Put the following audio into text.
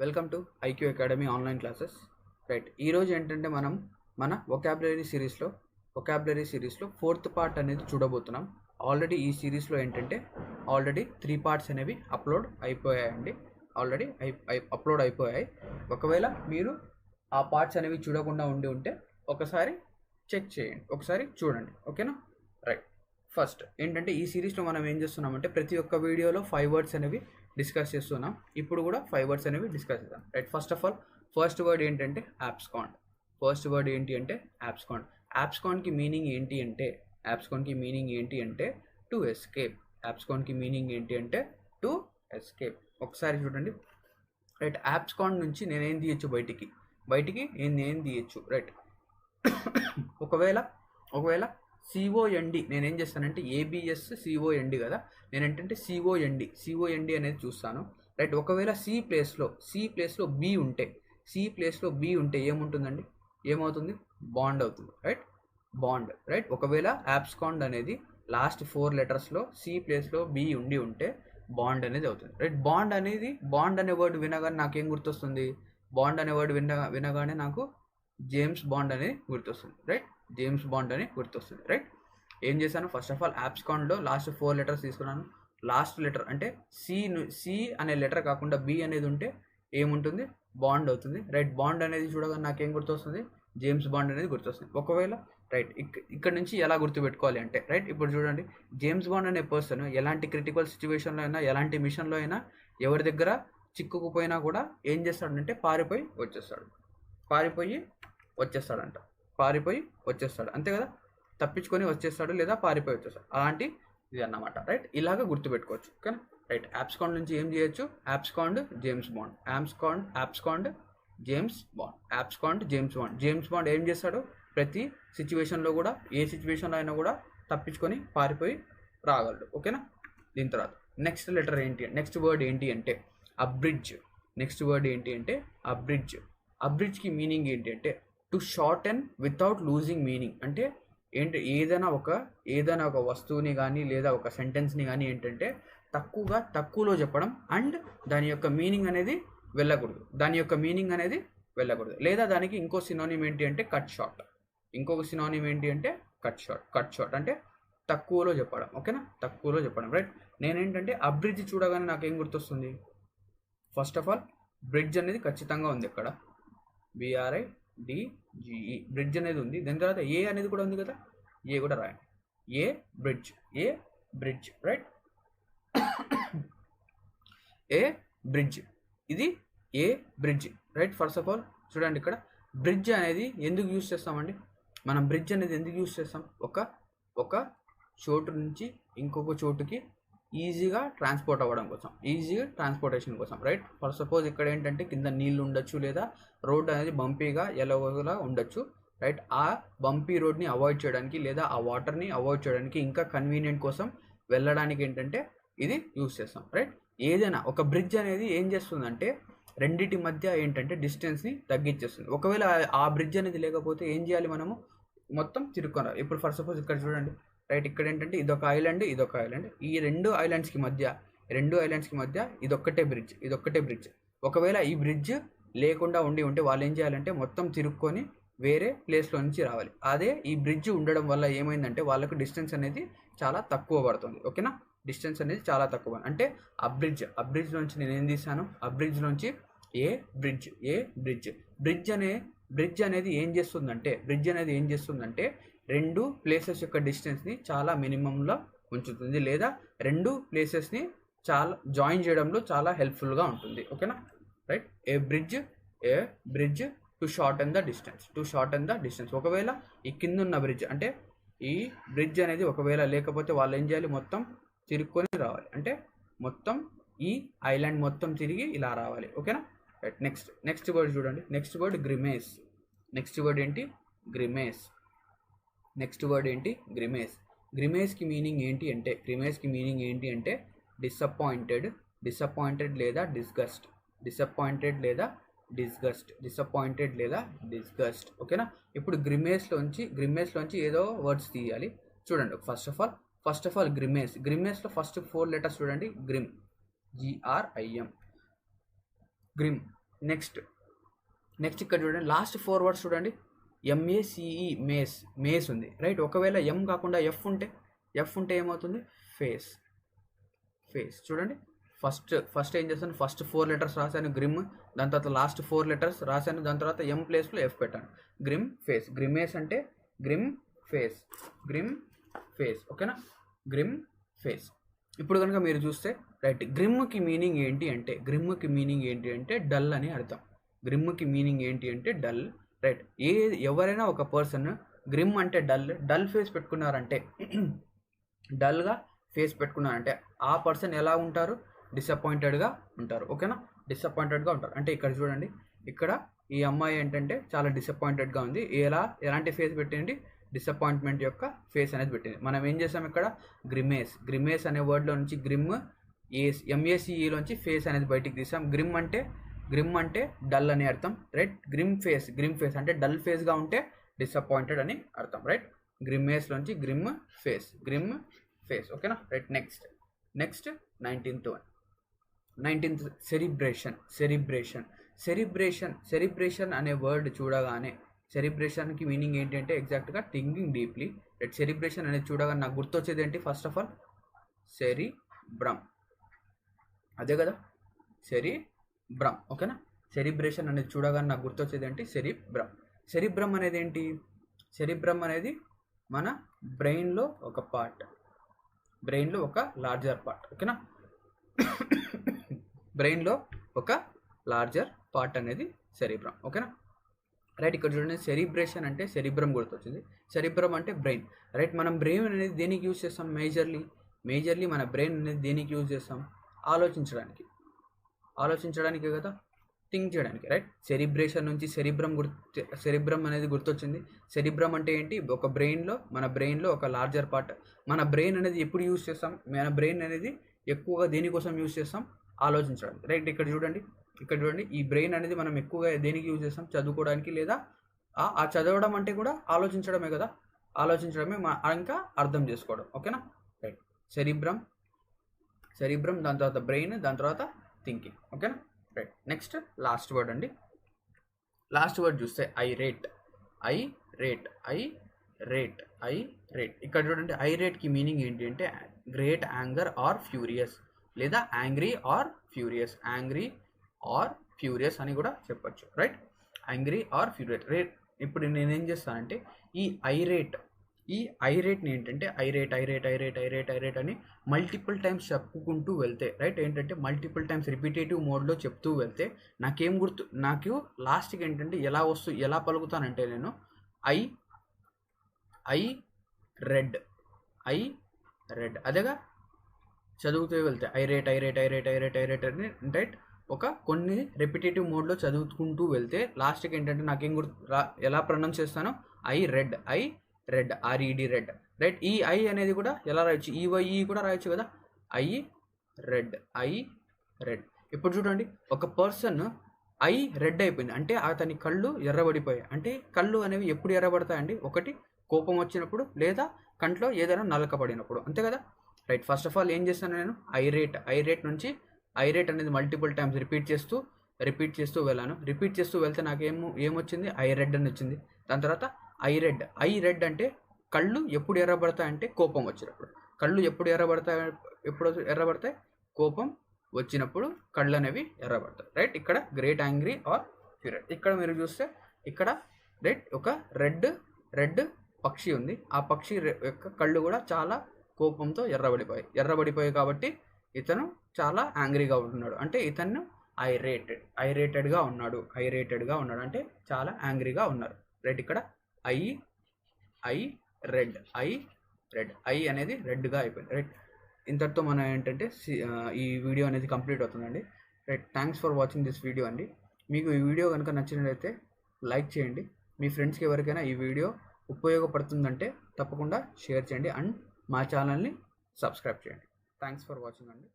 Welcome to IQ academy online classes. Right, ఈరోజు ఏంటంటే మనం మన వొకాబులరీ సిరీస్లో ఫోర్త్ పార్ట్ అనేది చూడబోతున్నాం. ఆల్రెడీ ఈ సిరీస్లో ఏంటంటే ఆల్రెడీ 3 పార్ట్స్ అనేవి అప్లోడ్ అయిపోయాయండి. అప్లోడ్ అయిపోయాయి. ఒకవేళ మీరు ఆ పార్ట్స్ అనేవి చూడకుండా ఉంటే ఒకసారి చెక్ చేయండి, ఒకసారి చూడండి. ఓకేనా? రైట్, ఫస్ట్ ఏంటంటే ఈ సిరీస్లో మనం ఏం చేస్తున్నామంటే ప్రతి ఒక్క వీడియోలో 5 వర్డ్స్ అనేవి డిస్కస్ చేస్తున్నాం. ఇప్పుడు కూడా 5 వర్డ్స్ అనేవి డిస్కస్ చేద్దాం. Right, first of all first word ఏంటంటే యాబ్స్కాండ్. యాబ్స్కాండ్కి మీనింగ్ ఏంటి అంటే టు ఎస్కేప్. ఒకసారి చూడండి. రైట్, యాబ్స్కాండ్ నుంచి నేనేం తీయచ్చు బయటికి నేను తీయచ్చు. రైట్, ఒకవేళ సిఓఎండి నేనేం చేస్తానంటే ఏబిఎస్ సిఓఎండి కదా, నేనేంటంటే సిఓఎండి అనేది చూస్తాను. రైట్, ఒకవేళ సి ప్లేస్లో బి ఉంటే ఏముంటుందండి? ఏమవుతుంది? బాండ్ అవుతుంది. రైట్, ఒకవేళ యాబ్స్కాండ్ అనేది లాస్ట్ 4 లెటర్స్లో సి ప్లేస్లో బి ఉంటే బాండ్ అనేది అవుతుంది. రైట్, బాండ్ అనే వర్డ్ వినగానే నాకేం గుర్తొస్తుంది? బాండ్ అనే వర్డ్ వినగానే నాకు జేమ్స్ బాండ్ అనేది గుర్తొస్తుంది. రైట్, ఏం చేశాను? ఫస్ట్ ఆఫ్ ఆల్ యాబ్స్కాండ్లో లాస్ట్ 4 లెటర్స్ తీసుకున్నాను. లాస్ట్ లెటర్ అంటే సి అనే లెటర్ కాకుండా బి అనేది ఉంటే ఏముంటుంది? బాండ్ అవుతుంది. రైట్, బాండ్ అనేది చూడగానే నాకేం గుర్తొస్తుంది? జేమ్స్ బాండ్ అనేది గుర్తొస్తుంది. ఒకవేళ రైట్, ఇక్కడ నుంచి ఎలా గుర్తుపెట్టుకోవాలి అంటే రైట్, ఇప్పుడు చూడండి, జేమ్స్ బాండ్ అనే పర్సన్ ఎలాంటి క్రిటికల్ సిచ్యువేషన్లో అయినా, ఎలాంటి మిషన్లో అయినా, ఎవరి దగ్గర చిక్కుకుపోయినా కూడా ఏం చేస్తాడంటే పారిపోయి వచ్చేస్తాడు. అంతే కదా, తప్పించుకొని వచ్చేస్తాడు లేదా పారిపోయి వచ్చేస్తాడు. అలాంటి ఇది అన్నమాట. రైట్, ఇలాగ గుర్తుపెట్టుకోవచ్చు. ఓకేనా? రైట్, యాబ్స్కాండ్ నుంచి ఏం చేయొచ్చు? యాబ్స్కాండ్ జేమ్స్ బాండ్ ఏం చేస్తాడు? ప్రతి సిచ్యువేషన్లో కూడా, ఏ సిచ్యువేషన్లో అయినా కూడా తప్పించుకొని పారిపోయి రాగలడు. ఓకేనా? దీని తర్వాత నెక్స్ట్ వర్డ్ ఏంటి అంటే అబ్రిడ్జ్. అబ్రిడ్జ్కి మీనింగ్ ఏంటి అంటే to shorten without losing meaning. అంటే ఏంటి? ఏదైనా ఒక వస్తువుని కానీ లేదా ఒక సెంటెన్స్ని కానీ ఏంటంటే తక్కువలో చెప్పడం అండ్ దాని యొక్క మీనింగ్ అనేది వెళ్ళకూడదు. లేదా దానికి ఇంకో సినోనిమ్ ఏంటి అంటే కట్ షార్ట్. కట్ షార్ట్ అంటే తక్కువలో చెప్పడం. ఓకేనా? తక్కువలో చెప్పడం. రైట్, నేనేంటంటే అబ్రిడ్జ్ చూడగానే నాకేం గుర్తొస్తుంది? ఫస్ట్ ఆఫ్ ఆల్ బ్రిడ్జ్ అనేది ఖచ్చితంగా ఉంది. ఇక్కడ BRIDGE బ్రిడ్జ్ అనేది ఉంది. దాని తర్వాత ఏ అనేది కూడా ఉంది కదా, ఏ కూడా రాయండి. ఏ బ్రిడ్జ్. రైట్, ఇది a bridge. Right, first of all చూడండి, ఇక్కడ బ్రిడ్జ్ అనేది ఎందుకు యూజ్ చేస్తామండి? మనం బ్రిడ్జ్ అనేది ఎందుకు యూజ్ చేస్తాం? ఒక చోటు నుంచి ఇంకొక చోటుకి ఈజీగా ట్రాన్స్పోర్టేషన్ కోసం. రైట్, ఫర్ సపోజ్ ఇక్కడ ఏంటంటే కింద నీళ్ళు ఉండొచ్చు లేదా రోడ్ అనేది బంపీగా ఎలాగోలా ఉండొచ్చు. రైట్, ఆ బంపీ రోడ్ని అవాయిడ్ చేయడానికి లేదా ఆ వాటర్ని అవాయిడ్ చేయడానికి ఇంకా కన్వీనియంట్ కోసం వెళ్ళడానికి ఏంటంటే ఇది యూజ్ చేస్తాం. రైట్, ఏదైనా ఒక బ్రిడ్జ్ అనేది ఏం చేస్తుందంటే రెండిటి మధ్య ఏంటంటే డిస్టెన్స్ని తగ్గించేస్తుంది. ఒకవేళ ఆ బ్రిడ్జ్ అనేది లేకపోతే ఏం చేయాలి? మనము మొత్తం తిరుక్కోవాలి. ఇప్పుడు ఫర్ సపోజ్ ఇక్కడ చూడండి. రైట్, ఇక్కడ ఏంటంటే ఇదొక ఐలాండ్. ఈ రెండు ఐలాండ్స్కి మధ్య ఇదొక్కటే బ్రిడ్జ్. ఒకవేళ ఈ బ్రిడ్జ్ లేకుండా ఉంటే వాళ్ళు ఏం చేయాలంటే మొత్తం తిరుక్కొని వేరే ప్లేస్లో నుంచి రావాలి. అదే ఈ బ్రిడ్జ్ ఉండడం వల్ల ఏమైందంటే వాళ్ళకు డిస్టెన్స్ అనేది చాలా తక్కువ పడుతుంది. ఓకేనా? డిస్టెన్స్ అనేది చాలా తక్కువ. అంటే అబ్రిడ్జ్ నుంచి నేను ఏం తీసాను? అబ్రిడ్జ్ నుంచి బ్రిడ్జ్ అనేది ఏం చేస్తుందంటే రెండు ప్లేసెస్ యొక్క డిస్టెన్స్ని చాలా మినిమంలో ఉంచుతుంది, లేదా రెండు ప్లేసెస్ని చాలా జాయిన్ చేయడంలో చాలా హెల్ప్ఫుల్గా ఉంటుంది. ఓకేనా? Right, A bridge to shorten the distance. ఒకవేళ ఈ కింద ఉన్న బ్రిడ్జ్ అంటే ఈ బ్రిడ్జ్ అనేది ఒకవేళ లేకపోతే వాళ్ళు ఏం చేయాలి? మొత్తం తిరుక్కొని రావాలి. అంటే మొత్తం ఈ ఐలాండ్ మొత్తం తిరిగి ఇలా రావాలి. ఓకేనా? రైట్, నెక్స్ట్ వర్డ్ చూడండి. నెక్స్ట్ వర్డ్ గ్రిమేస్కి మీనింగ్ ఏంటి అంటే డిసప్పాయింటెడ్ లేదా డిస్గస్ట్. ఓకేనా? ఇప్పుడు గ్రిమేస్లోంచి ఏదో వర్డ్స్ తీయాలి. చూడండి, ఫస్ట్ ఆఫ్ ఆల్ గ్రిమేస్లో ఫస్ట్ 4 లెటర్స్ చూడండి. GRIM. గ్రిమ్ నెక్స్ట్ ఇక్కడ చూడండి, లాస్ట్ 4 వర్డ్స్ చూడండి. MACE మేస్ ఉంది, రైట్. ఒకవేళ ఎం కాకుండా ఎఫ్ ఉంటే ఏమవుతుంది? ఫేస్. చూడండి, ఫస్ట్ ఏం చేస్తాను, ఫస్ట్ 4 లెటర్స్ రాశాను గ్రిమ్, దాని తర్వాత లాస్ట్ 4 లెటర్స్ రాశాను, దాని తర్వాత ఎం ప్లేస్లో ఎఫ్ పెట్టాను. Grim face. గ్రిమేస్ అంటే గ్రిమ్ ఫేస్. ఓకేనా, గ్రిమ్ ఫేస్. ఇప్పుడు కనుక మీరు చూస్తే, రైట్, గ్రిమ్కి మీనింగ్ ఏంటి అంటే డల్ అని అర్థం. గ్రిమ్కి మీనింగ్ ఏంటి అంటే డల్, రైట్. ఎవరైనా ఒక పర్సన్ గ్రిమ్ అంటే డల్ ఫేస్ పెట్టుకున్నారంటే డల్గా ఫేస్ పెట్టుకున్నారంటే ఆ పర్సన్ ఎలా ఉంటారు? డిసప్పాయింటెడ్గా ఉంటారు. ఓకేనా, డిసప్పాయింటెడ్గా ఉంటారు. అంటే ఇక్కడ చూడండి, ఇక్కడ ఈ అమ్మాయి ఏంటంటే చాలా డిసప్పాయింటెడ్గా ఉంది. ఎలాంటి ఫేస్ పెట్టింది? డిసప్పాయింట్మెంట్ యొక్క ఫేస్ అనేది పెట్టింది. మనం ఏం చేసాం ఇక్కడ? గ్రిమేస్ అనే వర్డ్లో నుంచి MACEలోంచి ఫేస్ అనేది బయటికి తీసాం. గ్రిమ్ అంటే డల్ అని అర్థం, రైట్. గ్రిమ్ ఫేస్ అంటే డల్ ఫేస్గా ఉంటే డిసప్పాయింటెడ్ అని అర్థం, రైట్. గ్రిమేస్లోంచి గ్రిమ్ ఫేస్. ఓకేనా, రైట్. నెక్స్ట్ 19th సెరిబ్రేషన్ అనే వర్డ్ చూడగానే, సెరిబ్రేషన్కి మీనింగ్ ఏంటి అంటే ఎగ్జాక్ట్గా థింకింగ్ డీప్లీ, రైట్. సెరిబ్రేషన్ అనేది చూడగానే నాకు గుర్తొచ్చేది ఏంటి? ఫస్ట్ ఆఫ్ ఆల్ సెరిబ్రమ్, అదే కదా, సెరిబ్రమ్. ఓకేనా, సెరిబ్రేషన్ అనేది చూడగానే నాకు గుర్తొచ్చేది ఏంటి? సెరిబ్రమ్ అనేది ఏంటి? సెరిబ్రమ్ అనేది మన బ్రెయిన్లో ఒక పార్ట్, బ్రెయిన్లో ఒక లార్జర్ పార్ట్. ఓకేనా, బ్రెయిన్లో ఒక లార్జర్ పార్ట్ అనేది సెరిబ్రమ్. ఓకేనా, రైట్. ఇక్కడ చూడండి, సెరిబ్రేషన్ అంటే సెరిబ్రమ్ గుర్తొచ్చింది. సెరిబ్రమ్ అంటే బ్రెయిన్, రైట్. మనం బ్రెయిన్ అనేది దేనికి యూజ్ చేస్తాం? మేజర్లీ మన బ్రెయిన్ అనేది దేనికి యూజ్ చేస్తాం? ఆలోచించడానికి కదా, థింక్ చేయడానికి, రైట్. సెరిబ్రేషన్ నుంచి సెరిబ్రమ్ అనేది గుర్తొచ్చింది. సెరిబ్రమ్ అంటే ఏంటి? మన బ్రెయిన్లో ఒక లార్జర్ పార్ట్. మన బ్రెయిన్ అనేది ఎప్పుడు యూజ్ చేస్తాం? మన బ్రెయిన్ అనేది ఎక్కువగా దేనికోసం యూజ్ చేస్తాం? ఆలోచించడానికి, రైట్. ఇక్కడ చూడండి, ఈ బ్రెయిన్ అనేది మనం ఎక్కువగా దేనికి యూజ్ చేస్తాం? చదువుకోవడానికి, లేదా ఆ చదవడం అంటే కూడా ఆలోచించడమే కదా, ఇంకా అర్థం చేసుకోవడం. ఓకేనా, రైట్. సెరిబ్రమ్, దాని తర్వాత బ్రెయిన్, దాని తర్వాత థింకింగ్. ఓకేనా, రైట్. నెక్స్ట్ లాస్ట్ వర్డ్ అండి. లాస్ట్ వర్డ్ చూస్తే ఐరేట్. ఇక్కడ చూడండి, ఐరేట్కి మీనింగ్ ఏంటి అంటే గ్రేట్ యాంగర్ ఆర్ ఫ్యూరియస్, లేదా యాంగ్రీ ఆర్ ఫ్యూరియస్ అని కూడా చెప్పొచ్చు, right. Angry or furious, right. ఇప్పుడు నేనేం చేస్తానంటే ఈ ఐరేట్ని ఏంటంటే ఐరేట్ అని మల్టిపుల్ టైమ్స్ చెప్పుకుంటూ వెళ్తే, రైట్. ఏంటంటే మల్టిపుల్ టైమ్స్ రిపిటేటివ్ మోడ్లో చెప్తూ వెళ్తే నాకు లాస్ట్కి ఏంటంటే ఎలా పలుకుతానంటే నేను ఐ రెడ్ అదేగా చదువుతూ వెళ్తే ఐరేట్ అని, రైట్. కొన్ని రెపిటేటివ్ మోడ్లో చదువుకుంటూ వెళ్తే లాస్ట్కి ఏంటంటే నాకేం ఎలా ప్రొనౌన్స్ చేస్తానో I read RED red, right. ఈ ఐ అనేది కూడా ఎలా రాయొచ్చు? EYE కూడా రాయొచ్చు కదా, ఐ రెడ్. ఇప్పుడు చూడండి, ఒక పర్సన్ ఐ రెడ్ అయిపోయింది అంటే అతని కళ్ళు ఎర్రబడిపోయాయి. అంటే కళ్ళు అనేవి ఎప్పుడు ఎర్రబడతాయండి? ఒకటి కోపం వచ్చినప్పుడు, లేదా కంట్లో ఏదైనా నలక పడినప్పుడు, అంతే కదా, రైట్. ఫస్ట్ ఆఫ్ ఆల్ ఏం చేస్తాను నేను? ఐరేట్ నుంచి ఐరేట్ అనేది మల్టిపుల్ టైమ్స్ రిపీట్ చేస్తూ వెళ్ళాను. రిపీట్ చేస్తూ వెళ్తే నాకు ఏమొచ్చింది? ఐ రెడ్ అని వచ్చింది. దాని తర్వాత ఐ రెడ్ అంటే కళ్ళు ఎప్పుడు ఎర్రబడతాయి అంటే కోపం వచ్చినప్పుడు. కళ్ళు ఎప్పుడు ఎర్రబడతాయి? కోపం వచ్చినప్పుడు కళ్ళు అనేవి ఎర్రబడతాయి, రైట్. ఇక్కడ గ్రేట్ యాంగ్రీ ఆర్ ఫ్యూరియస్. ఇక్కడ మీరు చూస్తే ఇక్కడ, రైట్, ఒక రెడ్ పక్షి ఉంది. ఆ పక్షి యొక్క కళ్ళు కూడా చాలా కోపంతో ఎర్రబడిపోయాయి కాబట్టి ఇతను చాలా యాంగ్రీగా ఉంటున్నాడు. అంటే ఇతను ఐరేటెడ్గా ఉన్నాడు అంటే చాలా యాంగ్రీగా ఉన్నారు, రైట్. ఇక్కడ ఐ రెడ్ అనేది రెడ్గా అయిపోయింది, రైట్. ఇంతటితో మనం ఏంటంటే ఈ వీడియో అనేది కంప్లీట్ అవుతుందండి, right. Thanks for watching this video అండి. మీకు ఈ వీడియో కనుక నచ్చినట్లయితే లైక్ చేయండి. మీ ఫ్రెండ్స్కి ఎవరికైనా ఈ వీడియో ఉపయోగపడుతుందంటే తప్పకుండా షేర్ చేయండి అండ్ మా ఛానల్ని సబ్స్క్రైబ్ చేయండి. థ్యాంక్స్ ఫర్ వాచింగ్ అండి.